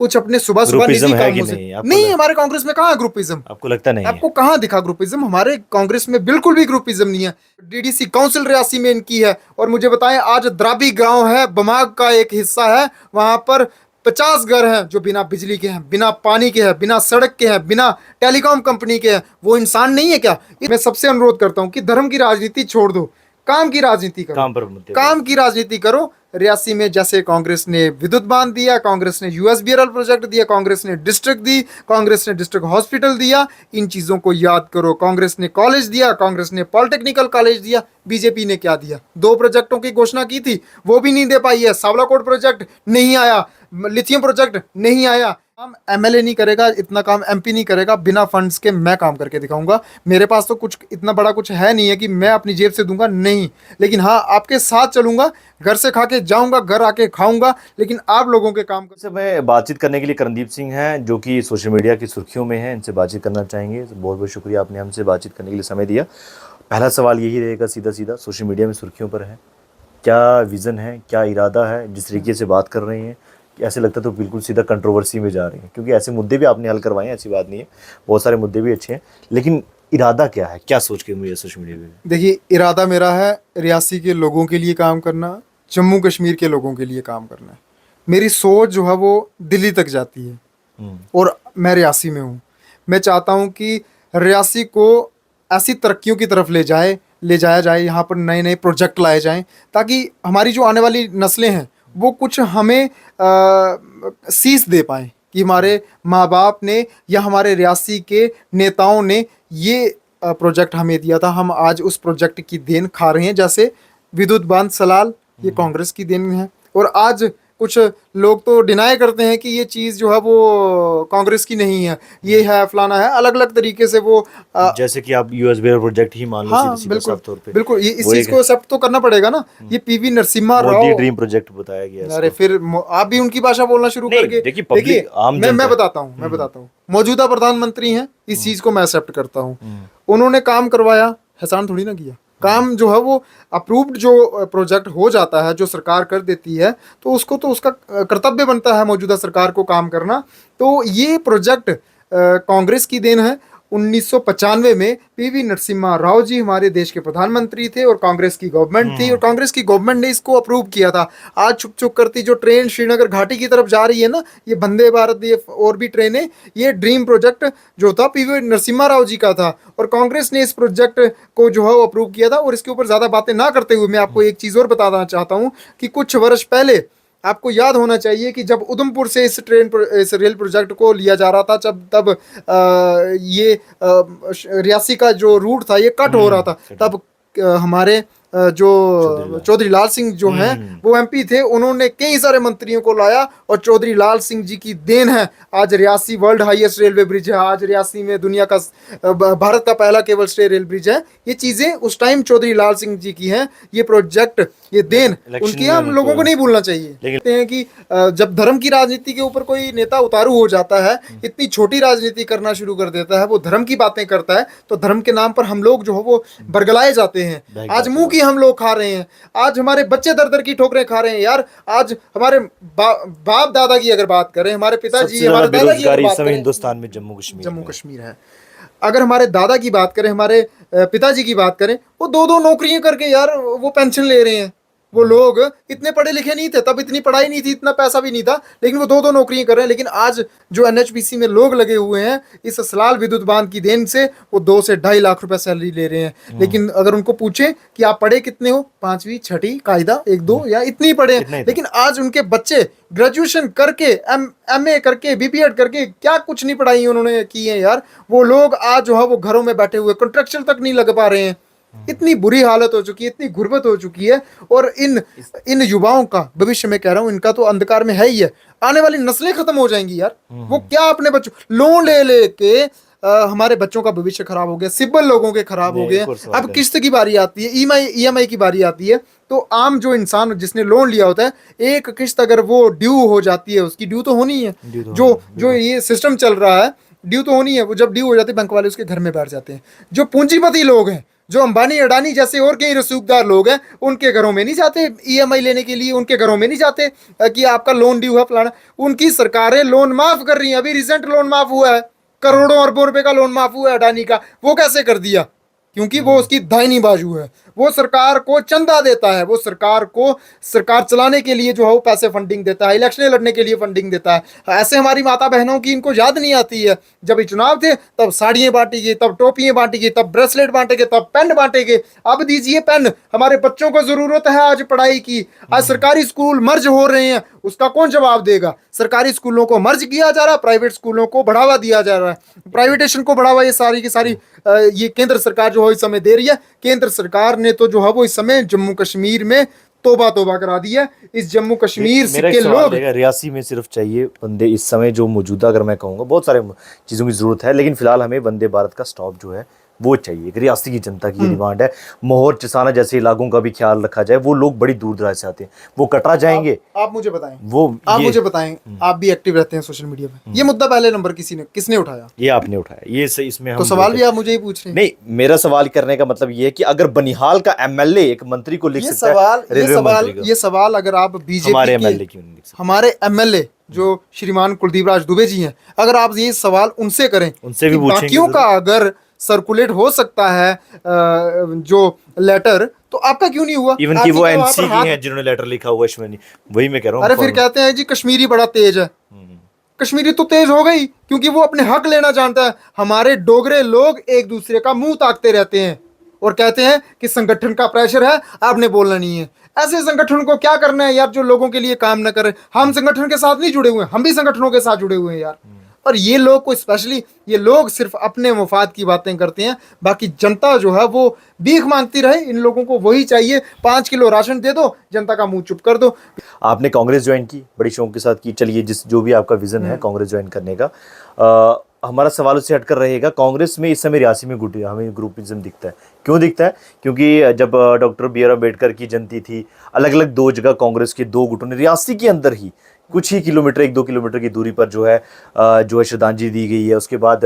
कुछ अपने सुबह सुबह ग्रुपिज्म निजी है कि कामों से। नहीं आपको नहीं, हमारे कांग्रेस में कहाँ ग्रुपिज्म? आपको लगता नहीं है? आपको कहाँ दिखा ग्रुपिज्म? हमारे कांग्रेस में बिल्कुल भी ग्रुपिज्म नहीं है। डीडीसी काउंसिल रियासी में इनकी है। और मुझे बताएं, आज द्राबी गांव है, बमाग का एक हिस्सा है, वहां पर 50 घर हैं जो बिना बिजली के हैं, बिना पानी के हैं, बिना सड़क के हैं, बिना टेलीकॉम कंपनी के हैं। वो इंसान नहीं है क्या? मैं सबसे अनुरोध करता हूं कि धर्म की राजनीति छोड़ दो, काम की राजनीति करो। काम पर मुद्दे पर। काम की राजनीति करो। रियासी में जैसे कांग्रेस ने विद्युत बांध दिया, कांग्रेस ने यूएसबीआरएल प्रोजेक्ट दिया, कांग्रेस ने डिस्ट्रिक्ट दी, कांग्रेस ने डिस्ट्रिक्ट हॉस्पिटल दिया, इन चीजों को याद करो। कांग्रेस ने कॉलेज दिया, कांग्रेस ने पॉलिटेक्निकल कॉलेज दिया। बीजेपी ने क्या दिया? 2 प्रोजेक्टों की घोषणा की थी, वो भी नहीं दे पाई है। सावलाकोट प्रोजेक्ट नहीं आया, लिथियम प्रोजेक्ट नहीं आया। काम एमएलए नहीं करेगा, इतना काम एमपी नहीं करेगा। बिना फंड्स के मैं काम करके दिखाऊंगा। मेरे पास तो कुछ इतना बड़ा कुछ है नहीं है कि मैं अपनी जेब से दूंगा, नहीं। लेकिन हाँ, आपके साथ चलूंगा, घर से खा के जाऊंगा, घर आके खाऊंगा, लेकिन आप लोगों के काम से मैं बातचीत करने के लिए करणदीप सिंह हैं, जो कि सोशल मीडिया की सुर्खियों में हैं। इनसे बातचीत करना चाहेंगे। बहुत बहुत शुक्रिया, आपने हमसे बातचीत करने के लिए समय दिया। पहला सवाल यही रहेगा, सीधा सीधा, सोशल मीडिया में सुर्खियों पर है, क्या विज़न है, क्या इरादा है? जिस तरीके से बात कर रहे हैं, ऐसे लगता है तो बिल्कुल सीधा कंट्रोवर्सी में जा रहे हैं, क्योंकि ऐसे मुद्दे भी आपने हल करवाए हैं, ऐसी बात नहीं है, बहुत सारे मुद्दे भी अच्छे हैं, लेकिन इरादा क्या है, क्या सोच के मुझे सोशल मीडिया पे? देखिए, इरादा मेरा है रियासी के लोगों के लिए काम करना, जम्मू कश्मीर के लोगों के लिए काम करना है। मेरी सोच जो है वो दिल्ली तक जाती है। और मैं रियासी में हूँ। मैं चाहता हूँ कि रियासी को ऐसी तरक्कियों की तरफ ले जाया जाए। यहाँ पर नए नए प्रोजेक्ट लाए जाएं, ताकि हमारी जो आने वाली नस्लें हैं वो कुछ हमें सीख दे पाएँ कि हमारे माँ बाप ने या हमारे रियासी के नेताओं ने ये प्रोजेक्ट हमें दिया था, हम आज उस प्रोजेक्ट की देन खा रहे हैं। जैसे विद्युत बांध सलाल, ये कांग्रेस की देन है। और आज कुछ लोग तो डिनाई करते हैं कि ये चीज़ जो है वो कांग्रेस की नहीं है, ये है फलाना है, अलग अलग तरीके से वो जैसे कि आप यूएसबी प्रोजेक्ट ही मान लो, हाँ, सीधा बिल्कुल साफ तौर पे बिल्कुल, ये इस वो चीज़ एक को एक्सेप्ट तो करना पड़ेगा ना। ये PV Narasimha Modi Rao, dream project बताया गया है अरे इसको। फिर आप भी उनकी भाषा बोलना शुरू नहीं, करके देखिए, पब्लिक आम मैं जनता मैं बताता हूँ, मौजूदा प्रधानमंत्री हैं, इस चीज़ को मैं एक्सेप्ट करता हूँ। उन्होंने काम करवाया, एहसान थोड़ी ना किया। काम जो है वो अप्रूव्ड जो प्रोजेक्ट हो जाता है, जो सरकार कर देती है, तो उसको तो उसका कर्तव्य बनता है मौजूदा सरकार को काम करना। तो ये प्रोजेक्ट कांग्रेस की देन है। 1995 में पीवी नरसिम्हा राव जी हमारे देश के प्रधानमंत्री थे और कांग्रेस की गवर्नमेंट थी, और कांग्रेस की गवर्नमेंट ने इसको अप्रूव किया था। आज छुप छुप करती जो ट्रेन श्रीनगर घाटी की तरफ जा रही है ना, ये वंदे भारत, ये और भी ट्रेनें, ये ड्रीम प्रोजेक्ट जो था पीवी नरसिम्हा राव जी का था, और कांग्रेस ने इस प्रोजेक्ट को जो है वो अप्रूव किया था। और इसके ऊपर ज़्यादा बातें ना करते हुए मैं आपको एक चीज़ और बताना चाहता हूँ कि कुछ वर्ष पहले आपको याद होना चाहिए कि जब उधमपुर से इस रेल प्रोजेक्ट को लिया जा रहा था, तब ये रियासी का जो रूट था ये कट हो रहा था, तब हमारे जो चौधरी लाल सिंह जो हैं वो एमपी थे, उन्होंने कई सारे मंत्रियों को लाया, और चौधरी लाल सिंह जी की देन है आज Reasi world highest railway bridge है। आज रियासी में दुनिया का भारत का पहला केबल स्टे रेल ब्रिज है। ये चीज़ें उस टाइम चौधरी लाल सिंह जी की हैं। ये प्रोजेक्ट, ये देन उनकी है, हम लोगों को नहीं भूलना चाहिए। कहते हैं कि जब धर्म की राजनीति के ऊपर कोई नेता उतारू हो जाता है, इतनी छोटी राजनीति करना शुरू कर देता है, वो धर्म की बातें करता है, तो धर्म के नाम पर हम लोग जो है वो बरगलाए जाते हैं। आज मुंह की हम लोग खा रहे हैं, आज हमारे बच्चे दर दर की ठोकरें खा रहे हैं यार। आज हमारे बाप दादा की अगर बात करें, हमारे पिताजी, हमारे दादा की अगर बात करें, हिंदुस्तान में जम्मू कश्मीर है। अगर हमारे दादा की बात करें, हमारे पिताजी की बात करें, वो 2-2 नौकरियां करके यार वो पेंशन ले रहे हैं। वो लोग इतने पढ़े लिखे नहीं थे, तब इतनी पढ़ाई नहीं थी, इतना पैसा भी नहीं था, लेकिन वो 2-2 नौकरियां कर रहे हैं। लेकिन आज जो एनएचपीसी में लोग लगे हुए हैं, इस सलाल विद्युत बांध की देन से वो 2 से 2.5 लाख रुपए सैलरी ले रहे हैं। लेकिन अगर उनको पूछे कि आप पढ़े कितने हो, 5वीं 6वीं कायदा 1-2 या इतनी पढ़े, लेकिन आज उनके बच्चे ग्रेजुएशन करके, एमए करके, बीपीएड करके, क्या कुछ नहीं पढ़ाई उन्होंने की है यार। वो लोग आज जो है वो घरों में बैठे हुए, कॉन्ट्रैक्चुअल तक नहीं लग पा रहे हैं। इतनी बुरी हालत हो चुकी है, इतनी गुर्बत हो चुकी है। और इन युवाओं का भविष्य में कह रहा हूँ, इनका तो अंधकार में है ही है। आने वाली नस्लें खत्म हो जाएंगी यार। वो क्या अपने बच्चों लोन ले लेके हमारे बच्चों का भविष्य खराब हो गया, सिब्बल लोगों के खराब हो गए। अब किस्त की बारी आती है, ईएमआई की बारी आती है, तो आम जो इंसान जिसने लोन लिया होता है, एक किस्त अगर वो ड्यू हो जाती है, उसकी ड्यू तो होनी है, जो ये सिस्टम चल रहा है, ड्यू तो होनी है। वो जब ड्यू हो जाती है, बैंक वाले उसके घर में बैठ जाते हैं। जो पूंजीपति लोग हैं, जो अंबानी अडानी जैसे और कई रसूखदार लोग हैं, उनके घरों में नहीं जाते ईएमआई लेने के लिए, उनके घरों में नहीं जाते कि आपका लोन ड्यू है फलाना। उनकी सरकारें लोन माफ कर रही हैं। अभी रिसेंट लोन माफ हुआ है, करोड़ों अरबों रुपए का लोन माफ हुआ है अडानी का। वो कैसे कर दिया? क्योंकि वो उसकी दाहिनी बाजू है, वो सरकार को चंदा देता है, वो सरकार को सरकार चलाने के लिए जो है वो पैसे फंडिंग देता है, इलेक्शन लड़ने के लिए फंडिंग देता है। ऐसे हमारी माता बहनों की इनको याद नहीं आती है। जब ये चुनाव थे तब साड़ियाँ बांटी गई, तब टोपियाँ बांटी गई, तब ब्रेसलेट बांटे गए, तब पेन बांटे गए। अब दीजिए पेन, हमारे बच्चों को जरूरत है आज पढ़ाई की। आज सरकारी स्कूल मर्ज हो रहे हैं, उसका कौन जवाब देगा? सरकारी स्कूलों को मर्ज किया जा रहा है, प्राइवेट स्कूलों को बढ़ावा दिया जा रहा है। प्राइवेटेशन को बढ़ावा ये सारी की सारी ये केंद्र सरकार जो है इस समय दे रही है। केंद्र सरकार ने तो जो है वो इस समय जम्मू कश्मीर में तोबा तोबा करा दी है। इस जम्मू कश्मीर के लोग, रियासी में सिर्फ चाहिए वंदे, इस समय जो मौजूदा अगर मैं कहूँगा बहुत सारे चीज़ों की ज़रूरत है, लेकिन फिलहाल हमें वंदे भारत का स्टॉप जो है वो चाहिए। रियासी की जनता की ये डिमांड है। मोहर चसाना जैसे इलाकों का भी ख्याल रखा जाए। वो लोग बड़ी दूर दराज से आते हैं, वो कटरा जाएंगे। आप मुझे बताएं, आप मुझे बताएं, आप भी एक्टिव रहते हैं सोशल मीडिया पे, ये मुद्दा पहले नंबर किसने उठाया? ये आपने उठाया। ये इसमें तो सवाल भी आप मुझे ही पूछ रहे हैं? नहीं, मेरा सवाल करने का मतलब ये है कि अगर बनिहाल का एमएलए एक मंत्री को लिख सकता है, ये सवाल अगर आप बीजेपी हमारे एमएलए क्यों नहीं लिख सकते? हमारे एमएलए जो श्रीमान कुलदीप राज दुबे जी हैं, अगर आप ये सवाल उनसे करें, उनसे भी पूछेंगे, बाकियों का अगर सर्कुलेट हो सकता है जो लेटर, तो आपका क्यों नहीं हुआ? इवन कि वो एनसी की हैं जिन्होंने लेटर लिखा हुआ है, वही मैं कह रहा हूँ। अरे फिर कहते हैं जी कश्मीरी बड़ा तेज है। कश्मीरी तो तेज हो गई क्योंकि वो अपने हक लेना जानता है। हमारे डोगरे लोग एक दूसरे का मुंह ताकते रहते हैं और कहते हैं कि संगठन का प्रेशर है, आपने बोलना नहीं है। ऐसे संगठन को क्या करना है यार जो लोगों के लिए काम न करे? हम संगठन के साथ नहीं जुड़े हुए हैं, हम भी संगठनों के साथ जुड़े हुए हैं यार। और ये लोग को स्पेशली, ये लोग सिर्फ अपने मुफाद की बातें करते हैं, बाकी जनता जो है वो भीख मांगती रहे। इन लोगों को वही चाहिए, 5 किलो राशन दे दो, जनता का मुंह चुप कर दो। आपने कांग्रेस ज्वाइन की, बड़ी शौक के साथ की। चलिए, जो भी आपका विजन है कांग्रेस ज्वाइन करने का, हमारा सवाल उससे हटकर रहेगा। कांग्रेस में इस समय रियासी में हमें ग्रुपिज्म दिखता है। क्यों दिखता है? क्योंकि जब डॉक्टर बी.आर. अम्बेडकर की जयंती थी, अलग अलग 2 जगह कांग्रेस के 2 गुटों ने रियासी के अंदर ही कुछ ही किलोमीटर, 1-2 किलोमीटर की दूरी पर जो है श्रद्धांजलि दी गई है। उसके बाद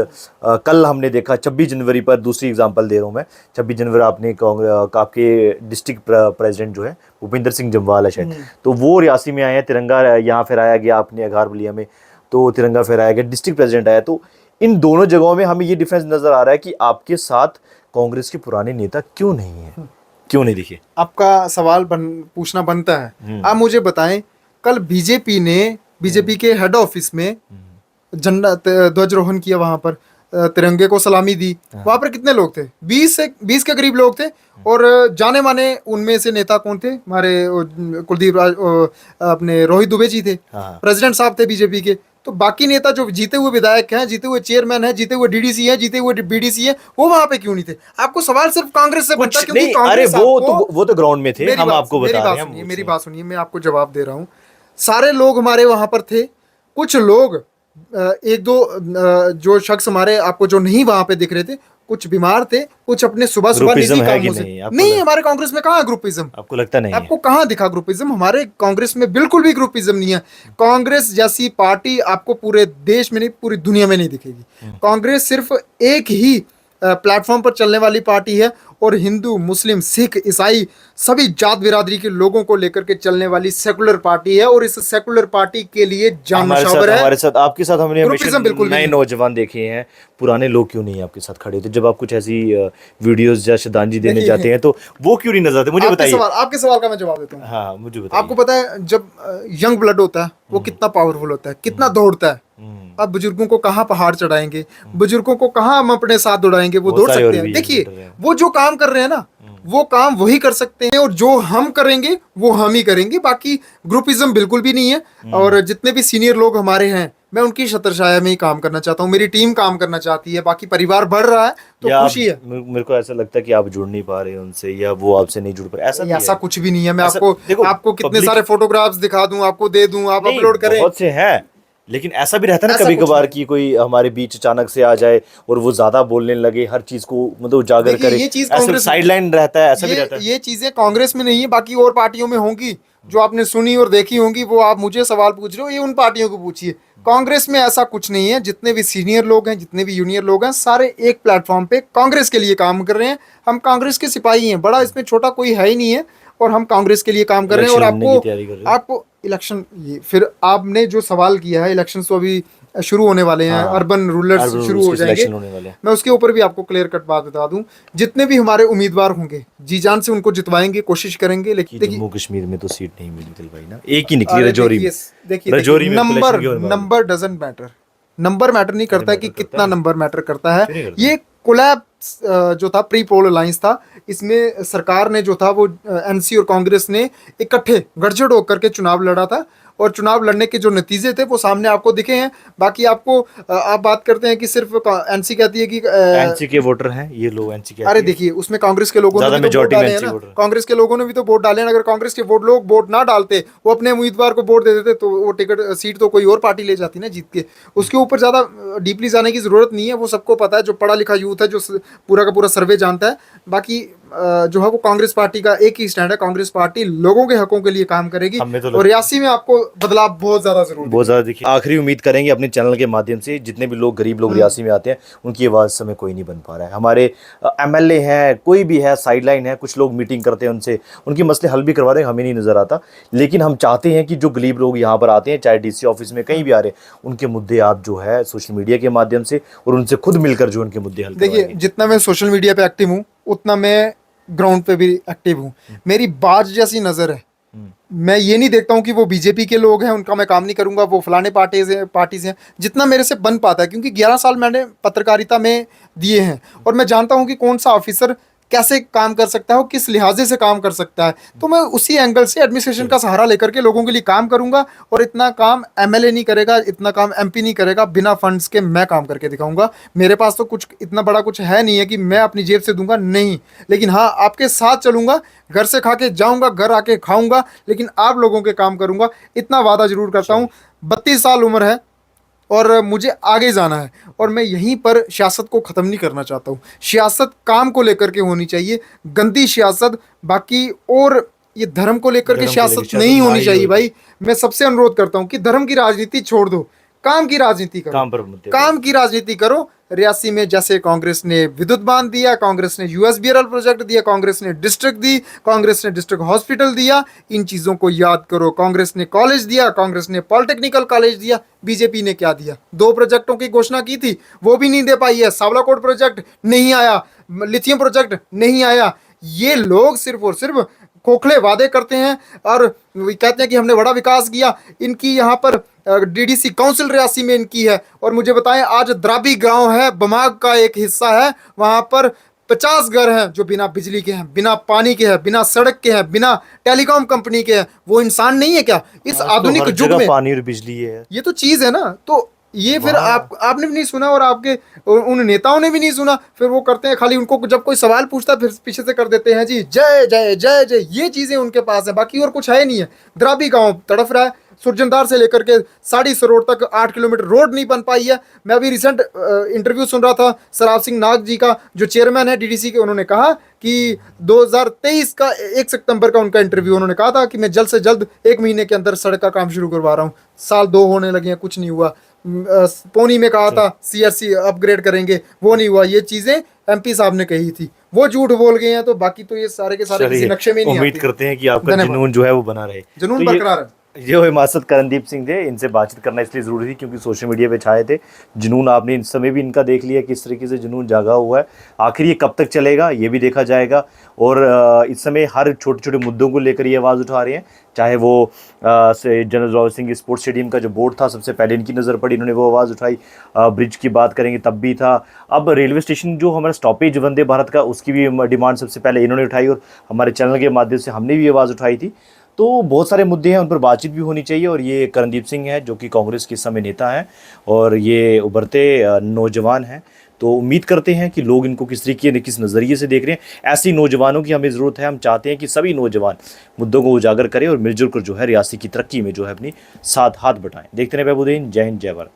कल हमने देखा 26 जनवरी पर, दूसरी एग्जांपल दे रहा हूँ मैं, 26 जनवरी आपने आपके डिस्ट्रिक्ट प्रेसिडेंट जो है भूपिंदर सिंह जम्वाल है शायद, तो वो रियासी में आए हैं। तिरंगा यहाँ फहराया गया, अपने अघार बलिया में तो तिरंगा फहराया गया, डिस्ट्रिक्ट प्रेसिडेंट आया। तो इन दोनों जगहों में हमें ये डिफरेंस नजर आ रहा है कि आपके साथ कांग्रेस के पुराने नेता क्यों नहीं है, क्यों नहीं दिखे? आपका सवाल पूछना बनता है। आप मुझे बताएं, कल बीजेपी के हेड ऑफिस में झंडा ध्वजारोहण किया, वहां पर तिरंगे को सलामी दी। वहां पर कितने लोग थे? 20 के करीब लोग थे। और जाने माने उनमें से नेता कौन थे? हमारे कुलदीप राज, अपने रोहित दुबे जी थे, प्रेसिडेंट साहब थे बीजेपी के। तो बाकी नेता जो जीते हुए विधायक हैं, जीते हुए चेयरमैन हैं, जीते हुए डीडीसी हैं, जीते हुए बीडीसी हैं, वो वहां पे क्यों नहीं थे? आपको सवाल सिर्फ कांग्रेस से बनता, क्योंकि कांग्रेस, अरे वो तो ग्राउंड में थे, हम आपको बता रहे हैं। मेरी बात सुनिए, मैं आपको जवाब दे रहा हूँ। सारे लोग हमारे वहां पर थे। कुछ लोग, 1-2 जो शख्स हमारे आपको जो नहीं वहां पे दिख रहे थे, कुछ बीमार थे, कुछ अपने सुबह निजी कामों से। नहीं, हमारे कांग्रेस में कहाँ ग्रुपिज्म? आपको लगता नहीं? आपको कहाँ दिखा ग्रुपिज्म? हमारे कांग्रेस में बिल्कुल भी ग्रुपिज्म नहीं है। कांग्रेस जैसी पार्टी आपको पूरे देश में नहीं, पूरी दुनिया में नहीं दिखेगी। कांग्रेस सिर्फ एक ही प्लेटफॉर्म पर चलने वाली पार्टी है, और हिंदू, मुस्लिम, सिख, ईसाई सभी जात बिरादरी के लोगों को लेकर के चलने वाली सेकुलर पार्टी है। और इस सेकुलर पार्टी के लिए जान निछावर है। हमारे साथ, आपके साथ हमने हमेशा नए नौजवान देखे हैं, पुराने लोग क्यों नहीं आपके साथ खड़े होते? जब आप कुछ ऐसी वीडियोस या श्रद्धांजलि देने जाते हैं तो वो क्यों नहीं नजर आते? मुझे बताइए। आपके सवाल का मैं जवाब देता हूँ। हाँ, मुझे बताइए। आपको पता है जब यंग ब्लड होता है वो कितना पावरफुल होता है, कितना दौड़ता है। अब बुजुर्गों को कहाँ पहाड़ चढ़ाएंगे, बुजुर्गों को कहाँ हम अपने साथ दौड़ाएंगे? वो दौड़ सकते हैं। देखिए, वो जो काम कर रहे हैं ना, वो काम वही कर सकते हैं, और जो हम करेंगे वो हम ही करेंगे। बाकी ग्रुपिज्म बिल्कुल भी नहीं है। और जितने भी सीनियर लोग हमारे हैं, मैं उनकी छत्रछाया में ही काम करना चाहता हूँ। मेरी टीम काम करना चाहती है, बाकी परिवार बढ़ रहा है तो खुशी है। मेरे को ऐसा लगता है कि आप जुड़ नहीं पा रहे उनसे, या वो आपसे नहीं जुड़ पा रहे। ऐसा कुछ भी नहीं है। मैं आपको कितने सारे फोटोग्राफ्स दिखा दूं, आपको दे दूं, आप अपलोड करें। बहुत से हैं, लेकिन ऐसा भी रहता है ना कभी कभार कि कोई हमारे बीच अचानक से आ जाए और वो ज्यादा बोलने लगे, हर चीज को मतलब उजागर करे। ये चीज कांग्रेस साइडलाइन रहता है, ऐसा भी रहता है। ये चीजें कांग्रेस में नहीं है, बाकी और पार्टियों में होंगी जो आपने सुनी और देखी होंगी। वो आप मुझे सवाल पूछ रहे हो, ये उन पार्टियों को पूछिए। कांग्रेस में ऐसा कुछ नहीं है। जितने भी सीनियर लोग हैं, जितने भी जूनियर लोग हैं, सारे एक प्लेटफॉर्म पे कांग्रेस के लिए काम कर रहे हैं। हम कांग्रेस के सिपाही हैं, बड़ा इसमें छोटा कोई है ही नहीं है। और हम कांग्रेस के लिए काम कर रहे हैं। और इलेक्शन लड़ने की आपको तैयारी कर रहे हैं। आपको इलेक्शन, ये फिर आपने जो सवाल किया है, इलेक्शन तो अभी शुरू होने वाले हैं, हाँ, अर्बन रूरल अर्बन शुरू रूल्स हो के जाएंगे। सिलेक्शन होने वाले हैं। मैं उसके ऊपर भी आपको क्लियर कट बात बता दूं, जितने भी हमारे उम्मीदवार होंगे जी जान से उनको जितवाएंगे, कोशिश करेंगे। कि लेकिन जम्मू कश्मीर में तो सीट नहीं मिली दिलवाई ना, एक ही निकली अरे रजौरी में। देखिए रजौरी में नंबर इलेक्शन की और बात है। Number doesn't matter. Number matter नहीं करता है कि मैटर करता कितना है। नंबर मैटर करता क्यों नहीं है। करता? ये कोलैप्स जो था, प्री पोल अलायंस था, इसमें सरकार ने जो था वो एनसी और कांग्रेस ने इकट्ठे गठजोड़ होकर के चुनाव लड़ा था। और चुनाव लड़ने के जो नतीजे थे वो सामने आपको दिखे हैं। बाकी आपको आप बात करते हैं कि सिर्फ एनसी कहती है कि एनसी के वोटर हैं ये लोग, एनसी के। अरे देखिए, उसमें कांग्रेस के लोगों ने ज्यादा भी तो वोट majority में डाले हैं NC ना। वोटर हैं। कांग्रेस के लोगों ने भी तो वोट डाले हैं। अगर कांग्रेस के लोग वोट ना डालते, वो अपने उम्मीदवार को वोट दे देते, तो वो टिकट सीट तो कोई और पार्टी ले जाती ना जीत के। उसके ऊपर ज्यादा डीपली जाने की जरूरत नहीं है। वो सबको पता है, जो पढ़ा लिखा यूथ है, जो पूरा का पूरा सर्वे जानता है। बाकी जो है वो कांग्रेस पार्टी का एक ही स्टैंड है। कांग्रेस पार्टी लोगों के हकों के लिए काम करेगी। हमें तो और रियासी में आपको बदलाव बहुत ज्यादा जरूरी है। बहुत ज़्यादा देखिए, आखिरी उम्मीद करेंगे अपने चैनल के माध्यम से, जितने भी लोग गरीब लोग रियासी में आते हैं, उनकी आवाज़ समय कोई नहीं बन पा रहा है। हमारे एमएलए हैं, कोई भी है, साइडलाइन है, कुछ लोग मीटिंग करते हैं, उनसे उनके मसले हल भी करवा रहे हैं, हमें नहीं नज़र आता। लेकिन हम चाहते हैं कि जो गरीब लोग यहाँ पर आते हैं, चाहे डीसी ऑफिस में कहीं भी आ रहे हैं, उनके मुद्दे आप जो है सोशल मीडिया के माध्यम से और उनसे खुद मिलकर जो उनके मुद्दे हल देखिए, करवाएंगे। जितना मैं सोशल मीडिया पे एक्टिव हूँ, उतना मैं ग्राउंड पे भी एक्टिव हूँ। मेरी बाज जैसी नज़र है। मैं ये नहीं देखता हूँ कि वो बीजेपी के लोग हैं, उनका मैं काम नहीं करूंगा, वो फलाने पार्टी से हैं। जितना मेरे से बन पाता है, क्योंकि 11 साल मैंने पत्रकारिता में दिए हैं और मैं जानता हूँ कि कौन सा ऑफिसर कैसे काम कर सकता है, वो किस लिहाजे से काम कर सकता है। तो मैं उसी एंगल से एडमिनिस्ट्रेशन का सहारा लेकर के लोगों के लिए काम करूंगा। और इतना काम एमएलए नहीं करेगा, इतना काम एमपी नहीं करेगा। बिना फंड्स के मैं काम करके दिखाऊंगा। मेरे पास तो कुछ इतना बड़ा कुछ है नहीं है कि मैं अपनी जेब से दूंगा, नहीं। लेकिन हाँ, आपके साथ चलूंगा, घर से खा के जाऊंगा, घर आके खाऊंगा, लेकिन आप लोगों के काम करूंगा, इतना वादा जरूर करता हूँ। 32 साल उम्र है और मुझे आगे जाना है। और मैं यहीं पर सियासत को ख़त्म नहीं करना चाहता हूँ। सियासत काम को लेकर के होनी चाहिए, गंदी सियासत। बाकी और ये धर्म को लेकर के सियासत नहीं होनी चाहिए भाई। मैं सबसे अनुरोध करता हूँ कि धर्म की राजनीति छोड़ दो, काम की राजनीति करो। काम पर मुद्दे काम की राजनीति करो। रियासी में जैसे कांग्रेस ने विद्युत बांध दिया, कांग्रेस ने यूएसबीआरएल प्रोजेक्ट दिया, कांग्रेस ने डिस्ट्रिक्ट दी, कांग्रेस ने डिस्ट्रिक्ट हॉस्पिटल दिया, इन चीजों को याद करो। कांग्रेस ने कॉलेज दिया, कांग्रेस ने पॉलिटेक्निकल कॉलेज दिया। बीजेपी ने क्या दिया? 2 प्रोजेक्टों की घोषणा की थी, वो भी नहीं दे पाई है। सावलाकोट प्रोजेक्ट नहीं आया, लिथियम प्रोजेक्ट नहीं आया। ये लोग सिर्फ और सिर्फ खोखले वादे करते हैं और कहते हैं कि हमने बड़ा विकास किया। इनकी यहाँ पर डीडीसी काउंसिल रियासी में इनकी है। और मुझे बताएं, आज द्राबी गांव है, बमाग का एक हिस्सा है, वहां पर 50 घर हैं जो बिना बिजली के हैं, बिना पानी के हैं, बिना सड़क के हैं, बिना टेलीकॉम कंपनी के हैं। वो इंसान नहीं है क्या इस आधुनिक हर युग जगह में? पानी और बिजली है। ये तो चीज है ना। तो ये फिर आपने भी नहीं सुना और आपके उन नेताओं ने भी नहीं सुना। फिर वो करते हैं खाली, उनको जब कोई सवाल पूछता है फिर पीछे से कर देते हैं जी जय जय जय जय। ये चीजें उनके पास है, बाकी और कुछ है ही नहीं है। द्राबी गांव तड़फ रहा है। सुरजनदार से लेकर के साड़ी सरोड़ तक 8 किलोमीटर रोड नहीं बन पाई है। मैं अभी रिसेंट इंटरव्यू सुन रहा था सराब सिंह नाग जी का, जो चेयरमैन है डीडीसी के। उन्होंने कहा कि 2023 का 1 सितंबर का उनका इंटरव्यू, उन्होंने कहा था कि मैं जल्द से जल्द 1 महीने के अंदर सड़क का काम शुरू करवा रहा हूँ। साल 2 होने लगे हैं, कुछ नहीं हुआ। पौनी में कहा था सीआरसी अपग्रेड करेंगे, वो नहीं हुआ। ये चीजें एमपी साहब ने कही थी, वो झूठ बोल गए हैं। तो बाकी तो ये सारे के सारे किसी नक्शे में नहीं उम्मीद आते। करते हैं कि आपका जुनून जो है वो बना रहे। जुनून तो बरकरार है। जो हिमाचल करणदीप सिंह थे, इनसे बातचीत करना इसलिए ज़रूरी थी क्योंकि सोशल मीडिया पे छाए थे। जुनून आपने इस समय भी इनका देख लिया किस तरीके से जुनून जागा हुआ है। आखिर ये कब तक चलेगा ये भी देखा जाएगा। और इस समय हर छोटे छोटे मुद्दों को लेकर ये आवाज़ उठा रहे हैं। चाहे वो general Zorawar Singh sports stadium का जो बोर्ड था, सबसे पहले इनकी नज़र पड़ी, इन्होंने वो आवाज़ उठाई। ब्रिज की बात करेंगे तब भी था। अब रेलवे स्टेशन जो हमारा स्टॉपेज वंदे भारत का, उसकी भी डिमांड सबसे पहले इन्होंने उठाई और हमारे चैनल के माध्यम से हमने भी आवाज़ उठाई थी। तो बहुत सारे मुद्दे हैं, उन पर बातचीत भी होनी चाहिए। और ये करणदीप सिंह है जो कि कांग्रेस के समय नेता हैं और ये उभरते नौजवान हैं। तो उम्मीद करते हैं कि लोग इनको किस तरीके किस नज़रिए से देख रहे हैं। ऐसी नौजवानों की हमें ज़रूरत है। हम चाहते हैं कि सभी नौजवान मुद्दों को उजागर करें और मिलजुल कर जो है रियासी की तरक्की में जो है अपनी साथ हाथ बटाएं। देखते रहें बहबूद्दीन। जय हिंद, जय भारत।